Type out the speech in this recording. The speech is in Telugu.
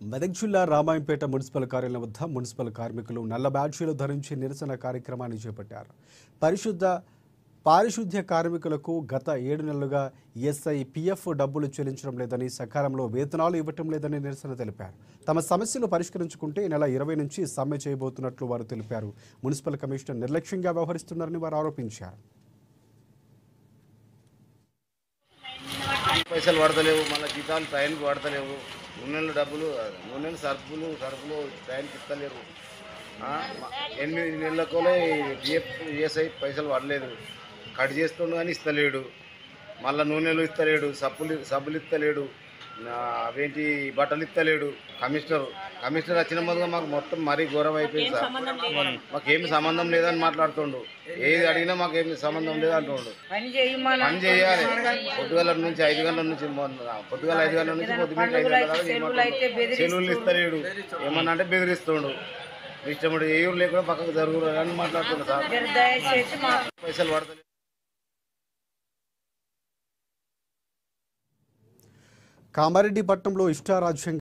మెదక్ జిల్లా రామాయంపేట మున్సిపల్ కార్యాలయం వద్ద మున్సిపల్ కార్మికులు నల్ల బ్యాడ్జీలు ధరించి నిరసన కార్యక్రమాన్ని చేపట్టారు. పారిశుద్ధ్య కార్మికులకు గత 7 నెలలుగా ఈఎస్ఐ, పీఎఫ్ డబ్బులు చెల్లించడం లేదని, సకాలంలో వేతనాలు ఇవ్వటం లేదని నిరసన తెలిపారు. తమ సమస్యలు పరిష్కరించుకుంటే ఈ నెల 20 నుంచి సమ్మె చేయబోతున్నట్లు వారు తెలిపారు. మున్సిపల్ కమిషనర్ నిర్లక్ష్యంగా వ్యవహరిస్తున్నారని వారు ఆరోపించారు. పైసలు పడతలేవు, మళ్ళీ జీతాలు టైంకి పడతలేవు, నూనెలు డబ్బులు, నూనెలు సరుకులు టైంకి ఇస్తలేరు. 8 నెలలకోలే పిఎఫ్ ఈఎస్ఐ పైసలు పడలేదు, కట్ చేస్తుండు కానీ ఇస్తలేడు. మళ్ళీ నూనెలు ఇస్తలేడు, సబ్బులు ఇస్తలేడు, అవేంటి బట్టలు ఇస్తలేడు. కమిషనర్ వచ్చిన మొదలుగా మాకు మొత్తం మరీ ఘోరం అయిపోయింది సార్. మాకేమి సంబంధం లేదని మాట్లాడుతుండు. ఏది అడిగినా మాకేమి సంబంధం లేదు అంటుండు. పని చేయాలి. పొద్దుగల నుంచి 5 గంటల నుంచి పొద్దుగల 5 గంటల నుంచి పొద్దున్న 5 గంటల దాకా సెలవులు ఇస్తలేడు. ఏమన్నా అంటే బెదిరిస్తుండు. ఇష్టముడు ఏ ఊరు లేకుండా పక్కకు జరుగురు అని మాట్లాడుతుండు సార్. పైసలు పడతలేదు. కామారెడ్డి పట్టణంలో ఇష్టారాజ్యంగా